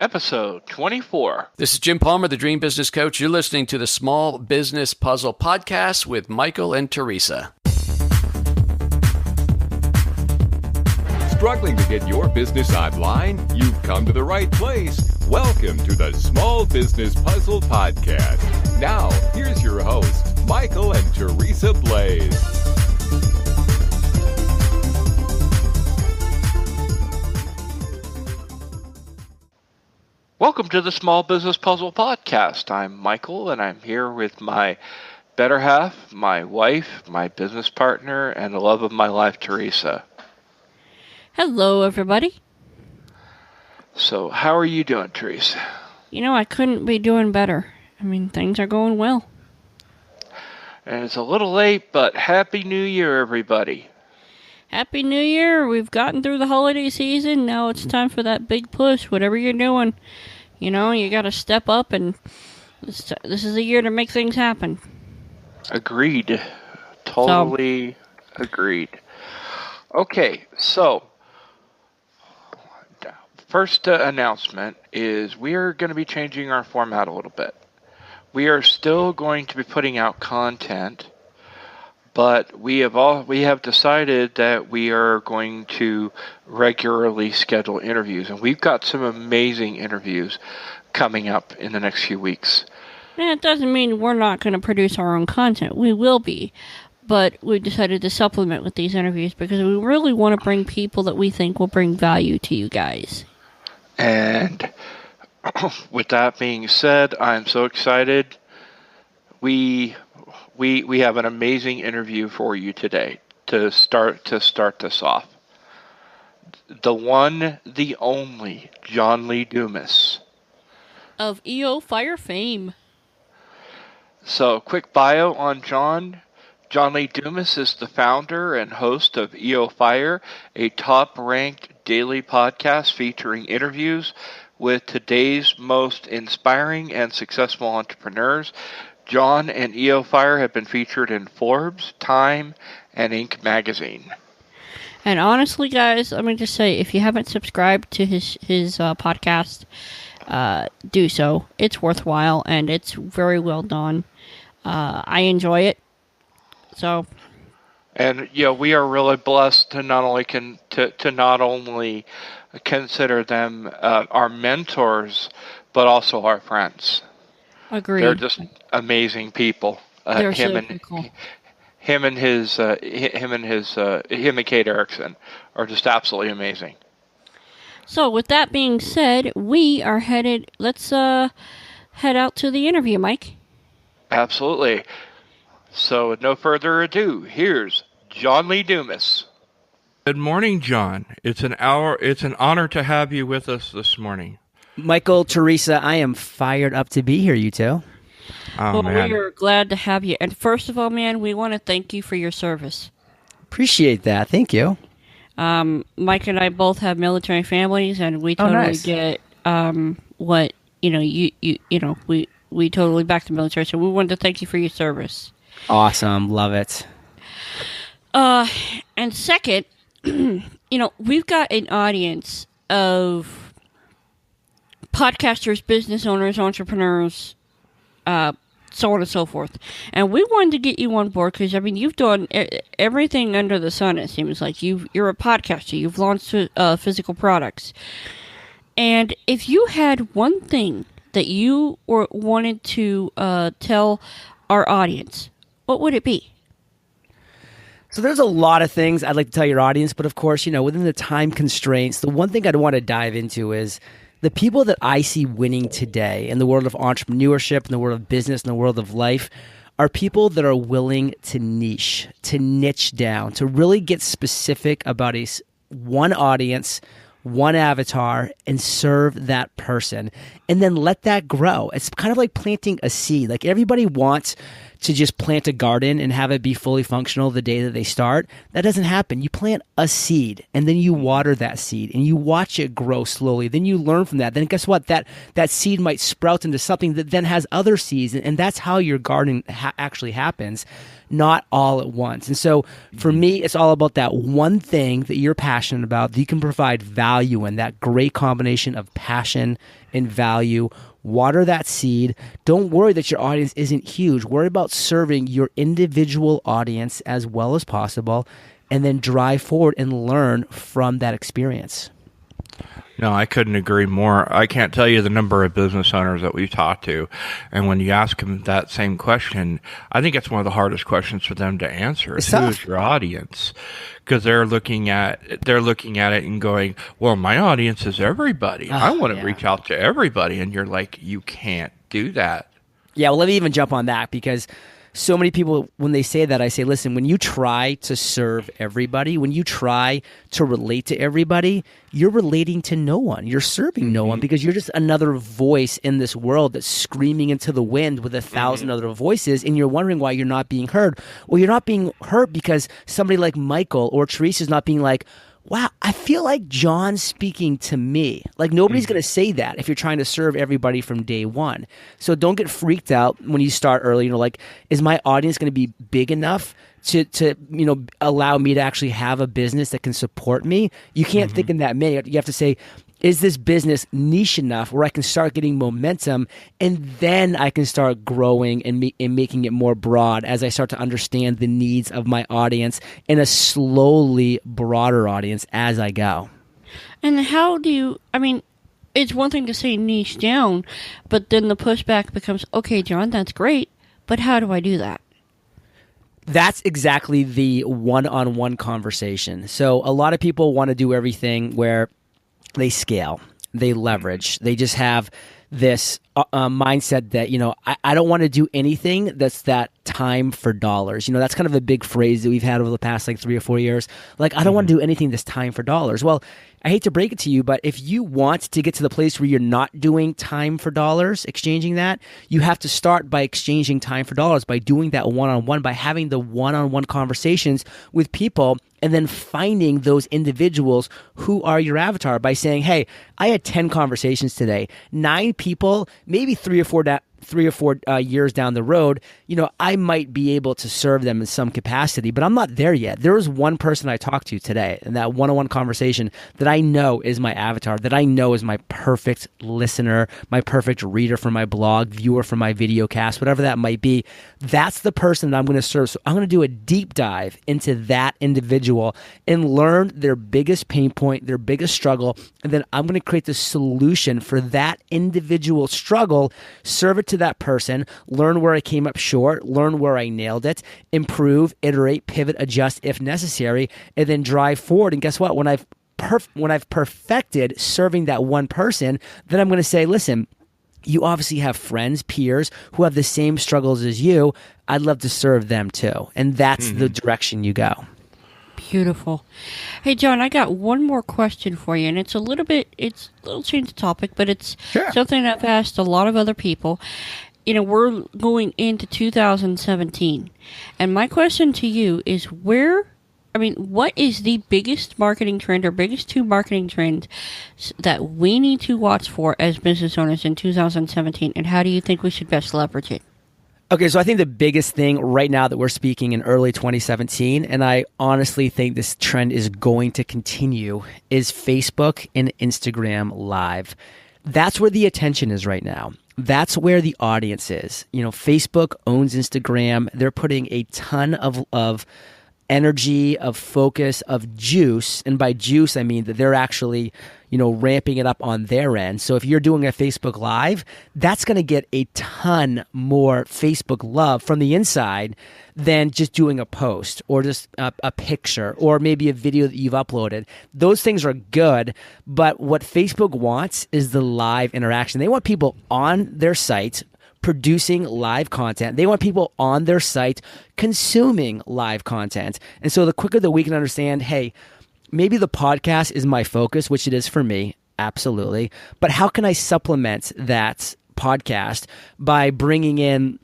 Episode 24. This is Jim Palmer, the Dream Business Coach. You're listening to the Small Business Puzzle Podcast with Michael and Teresa. Struggling to get your business online? You've come to the right place. Welcome to the Small Business Puzzle Podcast. Now, here's your hosts, Michael and Teresa Blaze. Welcome to the Small Business Puzzle Podcast. I'm Michael, and I'm here with my better half, my wife, my business partner, and the love of my life, Teresa. Hello, everybody. So, how are you doing, Teresa? You know, I couldn't be doing better. I mean, things are going well. And it's a little late, but Happy New Year, everybody. Happy New Year. We've gotten through the holiday season. Now it's time for that big push. Whatever you're doing, you know, you got to step up, and this is a year to make things happen. Agreed. Totally agreed. Okay, so first announcement is we are going to be changing our format a little bit. We are still going to be putting out content, but we have decided that we are going to regularly schedule interviews, and we've got some amazing interviews coming up in the next few weeks. And it doesn't mean we're not going to produce our own content. We will be, but we've decided to supplement with these interviews because we really want to bring people that we think will bring value to you guys. And with that being said, I'm so excited. We have an amazing interview for you today to start this off. The one, the only, John Lee Dumas. Of EOfire fame. So, quick bio on John. John Lee Dumas is the founder and host of EOfire, a top-ranked daily podcast featuring interviews with today's most inspiring and successful entrepreneurs. John and EOfire have been featured in Forbes, Time, and Inc. magazine. And honestly, guys, let me just say, if you haven't subscribed to his podcast, do so. It's worthwhile, and it's very well done. I enjoy it. So, and we are really blessed to not only consider them our mentors, but also our friends. Agreed. They're just amazing people. They're him so cool. Him and Kate Erickson are just absolutely amazing. So, with that being said, we are headed. Let's head out to the interview, Mike. Absolutely. So, with no further ado, here's John Lee Dumas. Good morning, John. It's an honor to have you with us this morning. Michael, Teresa, I am fired up to be here, you two. Oh, well, man. we are glad to have you. And first of all, man, we want to thank you for your service. Appreciate that. Thank you. Mike and I both have military families, and we totally get what we totally back the military. So we wanted to thank you for your service. Awesome. Love it. And second, we've got an audience of podcasters, business owners, entrepreneurs, so on and so forth. And we wanted to get you on board because, I mean, you've done everything under the sun, it seems like. You're a podcaster. You've launched physical products. And if you had one thing that you wanted to tell our audience, what would it be? So there's a lot of things I'd like to tell your audience, but of course, within the time constraints, the one thing I'd want to dive into is the people that I see winning today in the world of entrepreneurship, in the world of business, in the world of life, are people that are willing to niche down, to really get specific about one audience, one avatar, and serve that person, and then let that grow. It's kind of like planting a seed. Like, everybody wants to just plant a garden and have it be fully functional the day that they start. That doesn't happen. You plant a seed, and then you water that seed, and you watch it grow slowly. Then you learn from that. Then guess what? That seed might sprout into something that then has other seeds, and that's how your garden actually happens, not all at once. And so for me, it's all about that one thing that you're passionate about, that you can provide value in, that great combination of passion and value. Water that seed. Don't worry that your audience isn't huge. Worry about serving your individual audience as well as possible, and then drive forward and learn from that experience. No, I couldn't agree more. I can't tell you the number of business owners that we've talked to, and when you ask them that same question, I think it's one of the hardest questions for them to answer. Who is your audience? Because they're looking at it and going, "Well, my audience is everybody. I want to reach out to everybody," and you're like, "You can't do that." Yeah, well, let me even jump on that, because so many people, when they say that, I say, listen, when you try to serve everybody, when you try to relate to everybody, you're relating to no one. You're serving no one, because you're just another voice in this world that's screaming into the wind with 1,000 other voices, and you're wondering why you're not being heard. Well, you're not being heard because somebody like Michael or Teresa's not being like, wow, I feel like John's speaking to me. Like, nobody's going to say that if you're trying to serve everybody from day one. So don't get freaked out when you start early. Like, is my audience going to be big enough to allow me to actually have a business that can support me? You can't think in that many. You have to say, is this business niche enough where I can start getting momentum, and then I can start growing and making it more broad as I start to understand the needs of my audience in a slowly broader audience as I go. And how do you, it's one thing to say niche down, but then the pushback becomes, okay, John, that's great, but how do I do that? That's exactly the one-on-one conversation. So a lot of people want to do everything where they scale, they leverage, they just have this mindset that, I don't want to do anything that's that time for dollars. That's kind of a big phrase that we've had over the past 3 or 4 years. Like, I don't want to do anything that's time for dollars. Well, I hate to break it to you, but if you want to get to the place where you're not doing time for dollars, exchanging that, you have to start by exchanging time for dollars, by doing that one-on-one, by having the one-on-one conversations with people, and then finding those individuals who are your avatar by saying, hey, I had 10 conversations today, 9 people, maybe 3 or 4 years down the road, I might be able to serve them in some capacity, but I'm not there yet. There was one person I talked to today in that one-on-one conversation that I know is my avatar, that I know is my perfect listener, my perfect reader for my blog, viewer for my video cast, whatever that might be. That's the person that I'm going to serve. So I'm going to do a deep dive into that individual and learn their biggest pain point, their biggest struggle, and then I'm going to create the solution for that individual struggle, serve it to that person, learn where I came up short, learn where I nailed it, improve, iterate, pivot, adjust if necessary, and then drive forward. And guess what? When I've perfected serving that one person, then I'm going to say, listen, you obviously have friends, peers who have the same struggles as you. I'd love to serve them too. And that's the direction you go. Beautiful. Hey, John, I got one more question for you, and it's a little change of topic, but it's something I've asked a lot of other people. We're going into 2017, and my question to you is what is the biggest marketing trend or biggest 2 marketing trends that we need to watch for as business owners in 2017, and how do you think we should best leverage it? Okay, so I think the biggest thing right now that we're speaking in early 2017, and I honestly think this trend is going to continue, is Facebook and Instagram Live. That's where the attention is right now. That's where the audience is. Facebook owns Instagram. They're putting a ton of energy, of focus, of juice. And by juice, I mean that they're actually, ramping it up on their end. So if you're doing a Facebook Live, that's going to get a ton more Facebook love from the inside than just doing a post or just a picture or maybe a video that you've uploaded. Those things are good, but what Facebook wants is the live interaction. They want people on their site producing live content. They want people on their site consuming live content. And so the quicker that we can understand, hey, maybe the podcast is my focus, which it is for me, absolutely. But how can I supplement that podcast by bringing in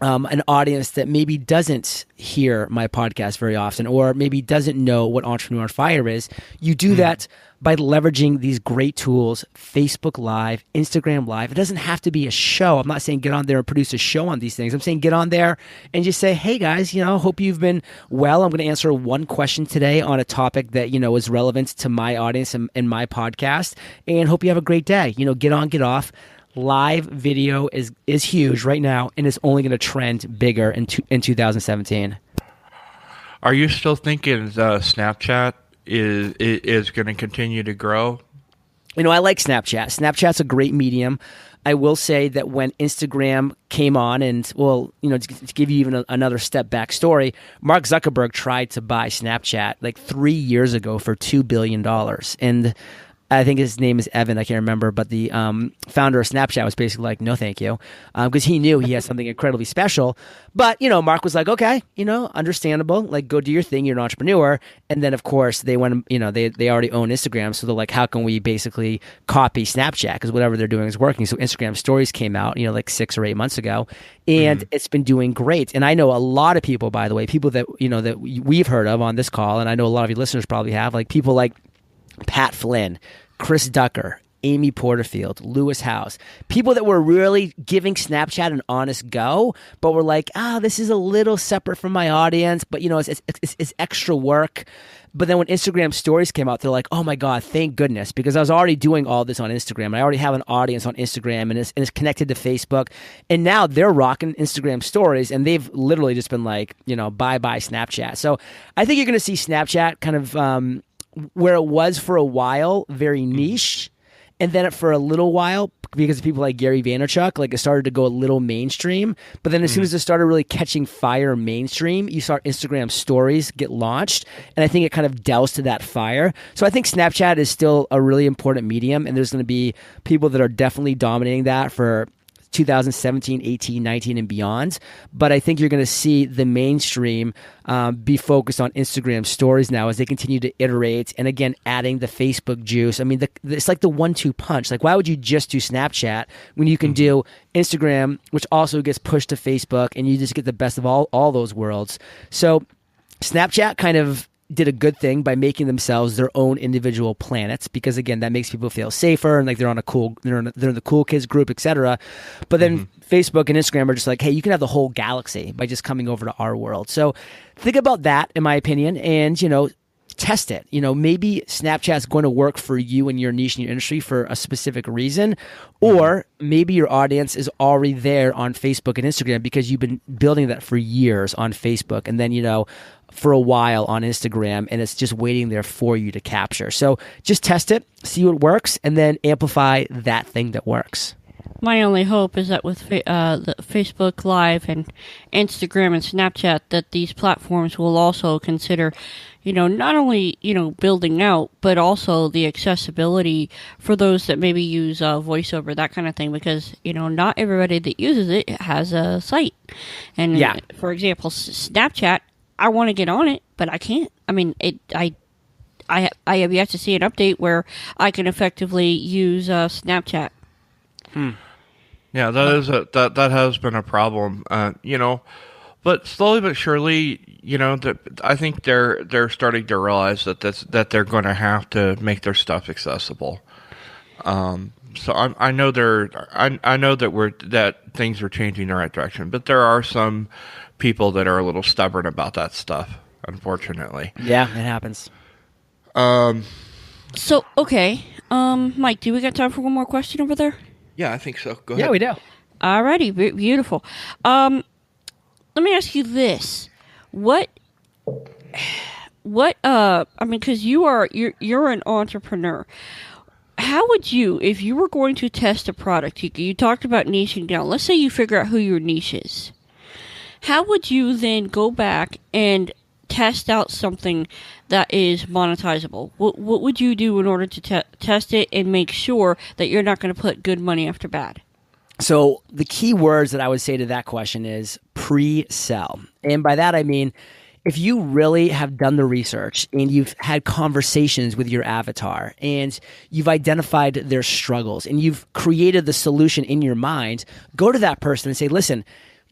an audience that maybe doesn't hear my podcast very often, or maybe doesn't know what Entrepreneur on Fire is, you do that by leveraging these great tools, Facebook Live, Instagram Live. It doesn't have to be a show. I'm not saying get on there and produce a show on these things. I'm saying get on there and just say, hey guys, hope you've been well. I'm going to answer one question today on a topic that, is relevant to my audience and my podcast, and hope you have a great day. Get on, get off. Live video is huge right now, and it's only going to trend bigger in 2017. Are you still thinking Snapchat is going to continue to grow? I like Snapchat. Snapchat's a great medium. I will say that when Instagram came on, and to give you even another step back story, Mark Zuckerberg tried to buy Snapchat like 3 years ago for $2 billion. And I think his name is Evan. I can't remember, but the founder of Snapchat was basically like, no, thank you, because he knew he had something incredibly special. But, Mark was like, okay, understandable. Like, go do your thing. You're an entrepreneur. And then, of course, they went, they already own Instagram. So they're like, how can we basically copy Snapchat? Because whatever they're doing is working. So Instagram Stories came out, like 6 or 8 months ago. And it's been doing great. And I know a lot of people, by the way, people that, that we've heard of on this call. And I know a lot of you listeners probably have, like people like Pat Flynn, Chris Ducker, Amy Porterfield, Lewis House, people that were really giving Snapchat an honest go, but were like, this is a little separate from my audience, but it's extra work. But then when Instagram Stories came out, they're like, oh my God, thank goodness, because I was already doing all this on Instagram. I already have an audience on Instagram, and it's connected to Facebook. And now they're rocking Instagram Stories, and they've literally just been like, bye-bye Snapchat. So I think you're going to see Snapchat kind of where it was for a while, very niche, and then for a little while, because of people like Gary Vaynerchuk, like it started to go a little mainstream. But then as soon as it started really catching fire mainstream, you saw Instagram Stories get launched, and I think it kind of doused to that fire. So I think Snapchat is still a really important medium, and there's going to be people that are definitely dominating that for 2017, 18, 19, and beyond. But I think you're going to see the mainstream be focused on Instagram Stories now as they continue to iterate. And again, adding the Facebook juice. I mean, it's like the 1-2 punch. Like, why would you just do Snapchat when you can do Instagram, which also gets pushed to Facebook, and you just get the best of all those worlds? So Snapchat kind of did a good thing by making themselves their own individual planets, because again, that makes people feel safer, and like they're in the cool kids group, etc. But then Facebook and Instagram are just like, hey, you can have the whole galaxy by just coming over to our world. So think about that, in my opinion, and test it. Maybe Snapchat's going to work for you and your niche and your industry for a specific reason, or maybe your audience is already there on Facebook and Instagram because you've been building that for years on Facebook, and then for a while on Instagram, and it's just waiting there for you to capture. So just test it, see what works, and then amplify that thing that works. My only hope is that with the Facebook Live and Instagram and Snapchat, that these platforms will also consider, not only, building out, but also the accessibility for those that maybe use voiceover, that kind of thing, because, not everybody that uses it has a site. And for example, Snapchat, I want to get on it, but I can't. I mean, I have yet to see an update where I can effectively use Snapchat. Yeah, that has been a problem. But slowly but surely, I think they're starting to realize that they're going to have to make their stuff accessible. So I know that things are changing in the right direction, but there are some people that are a little stubborn about that stuff, unfortunately. Yeah, it happens. So, okay. Mike, do we got time for one more question over there? Yeah, I think so. Go ahead. Yeah, we do. Alrighty, beautiful. Let me ask you this. What because you're an entrepreneur. How would you, if you were going to test a product, you talked about niching down. Let's say you figure out who your niche is. How would you then go back and test out something that is monetizable? What would you do in order to test it and make sure that you're not going to put good money after bad? So the key words that I would say to that question is pre-sell. And by that I mean, if you really have done the research and you've had conversations with your avatar and you've identified their struggles and you've created the solution in your mind, go to that person and say, listen,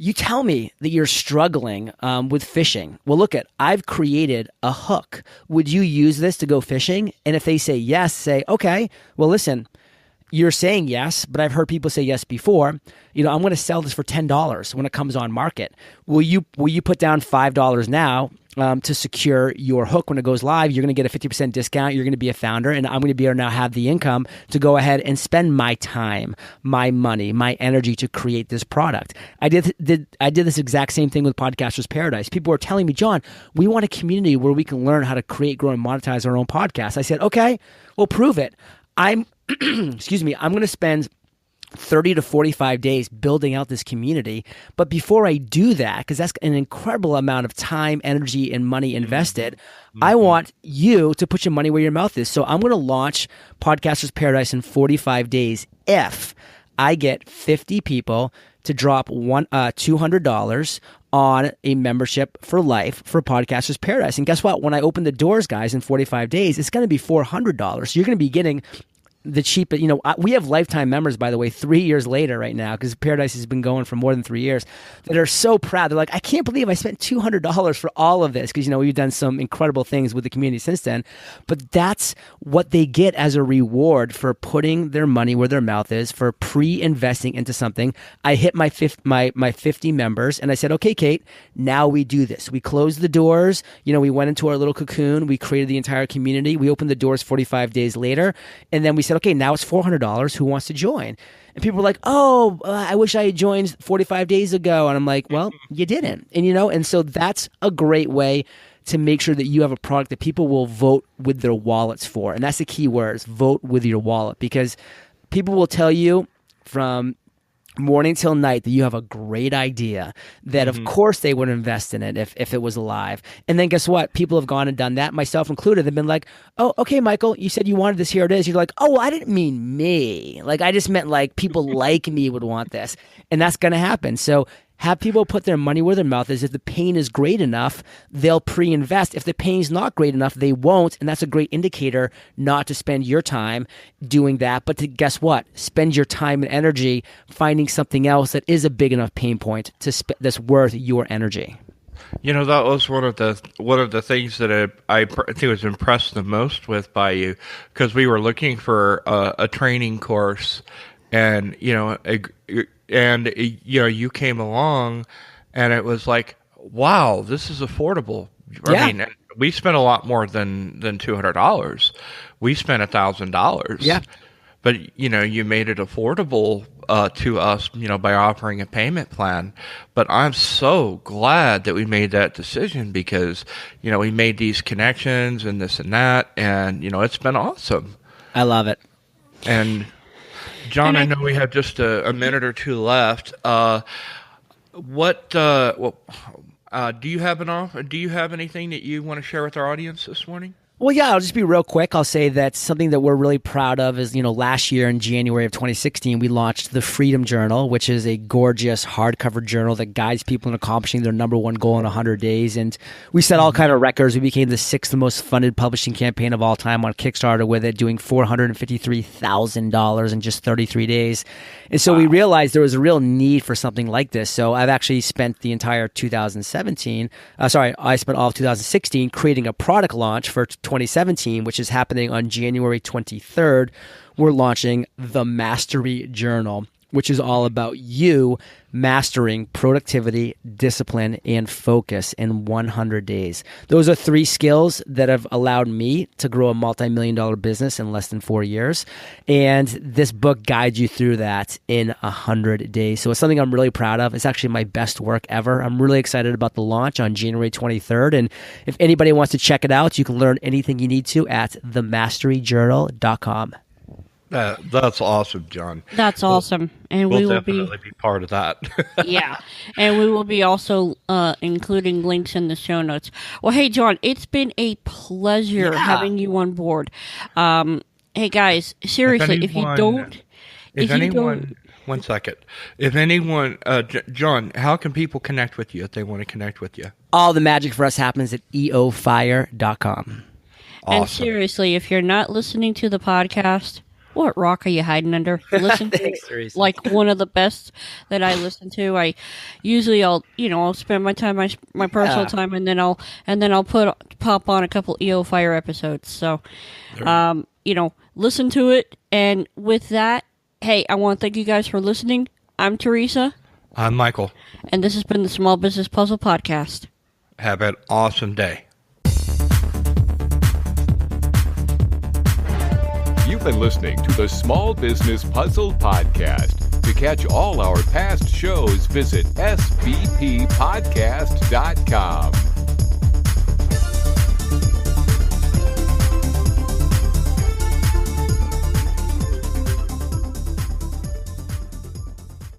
You tell me that you're struggling with fishing. Well, look I've created a hook. Would you use this to go fishing? And if they say yes, say, okay, well, listen, you're saying yes, but I've heard people say yes before. I'm going to sell this for $10 when it comes on market. Will you put down $5 now to secure your hook when it goes live? You're going to get a 50% discount. You're going to be a founder, and I'm going to be able to now have the income to go ahead and spend my time, my money, my energy to create this product. I did this exact same thing with Podcasters Paradise. People were telling me, John, we want a community where we can learn how to create, grow, and monetize our own podcast. I said, okay, well, prove it. I'm going to spend 30 to 45 days building out this community. But before I do that, because that's an incredible amount of time, energy, and money invested, I want you to put your money where your mouth is. So I'm going to launch Podcasters Paradise in 45 days if I get 50 people to drop $200 on a membership for life for Podcasters Paradise. And guess what? When I open the doors, guys, in 45 days, it's going to be $400. So you're going to be getting the cheap, we have lifetime members, by the way, 3 years later right now, because Paradise has been going for more than 3 years, that are so proud. They're like, I can't believe I spent $200 for all of this, because, we've done some incredible things with the community since then. But that's what they get as a reward for putting their money where their mouth is, for pre-investing into something. I hit my 50 members, and I said, okay, Kate, now we do this. We closed the doors. We went into our little cocoon. We created the entire community. We opened the doors 45 days later, and then we said, okay, now it's $400. Who wants to join? And people were like, oh, I wish I had joined 45 days ago. And I'm like, well, you didn't. And so that's a great way to make sure that you have a product that people will vote with their wallets for. And that's the key word, is vote with your wallet, because people will tell you from morning till night that you have a great idea, that of course they would invest in it if it was alive. And then guess what? People have gone and done that, myself included. They've been like, oh, okay, Michael, you said you wanted this, here it is. You're like, oh, well, I didn't mean me. Like, I just meant like people like me would want this. And that's going to happen. So have people put their money where their mouth is. If the pain is great enough, they'll pre-invest. If the pain's not great enough, they won't. And that's a great indicator not to spend your time doing that, but to, guess what? Spend your time and energy finding something else that is a big enough pain point that's worth your energy. That was one of the things that I think was impressed the most with by you, because we were looking for a training course, and you came along, and it was like, wow, this is affordable. Yeah. I mean, we spent a lot more than $200. We spent $1,000. Yeah. But, you made it affordable to us, by offering a payment plan. But I'm so glad that we made that decision, because, we made these connections and this and that, and, it's been awesome. I love it. And John, I know we have just a minute or two left. Do you have anything that you want to share with our audience this morning? Well, yeah, I'll just be real quick. I'll say that something that we're really proud of is, last year in January of 2016, we launched the Freedom Journal, which is a gorgeous hardcover journal that guides people in accomplishing their number one goal in 100 days. And we set all kind of records. We became the 6th most funded publishing campaign of all time on Kickstarter with it, doing $453,000 in just 33 days. And so we realized there was a real need for something like this. So I've actually spent the entire I spent all of 2016 creating a product launch for 2017, which is happening on January 23rd. We're launching the Mastery Journal, which is all about you mastering productivity, discipline, and focus in 100 days. Those are 3 skills that have allowed me to grow a multi-million-dollar business in less than 4 years. And this book guides you through that in 100 days. So it's something I'm really proud of. It's actually my best work ever. I'm really excited about the launch on January 23rd. And if anybody wants to check it out, you can learn anything you need to at themasteryjournal.com. That's awesome, John. That's awesome. And we'll we will definitely be part of that. Yeah. And we will be also including links in the show notes. Well, hey, John, it's been a pleasure having you on board. Hey, guys, seriously, one second. If anyone, John, how can people connect with you if they want to connect with you? All the magic for us happens at EOfire.com. Awesome. And seriously, if you're not listening to the podcast, What rock are you hiding under? Listen to Thanks, Teresa. like one of the best that I listen to. I'll spend my time, my personal time, and then I'll pop on a couple EOfire episodes. So, listen to it. And with that, hey, I want to thank you guys for listening. I'm Teresa. I'm Michael. And this has been the Small Business Puzzle Podcast. Have an awesome day. You've been listening to the Small Business Puzzle Podcast. To catch all our past shows, visit sbppodcast.com.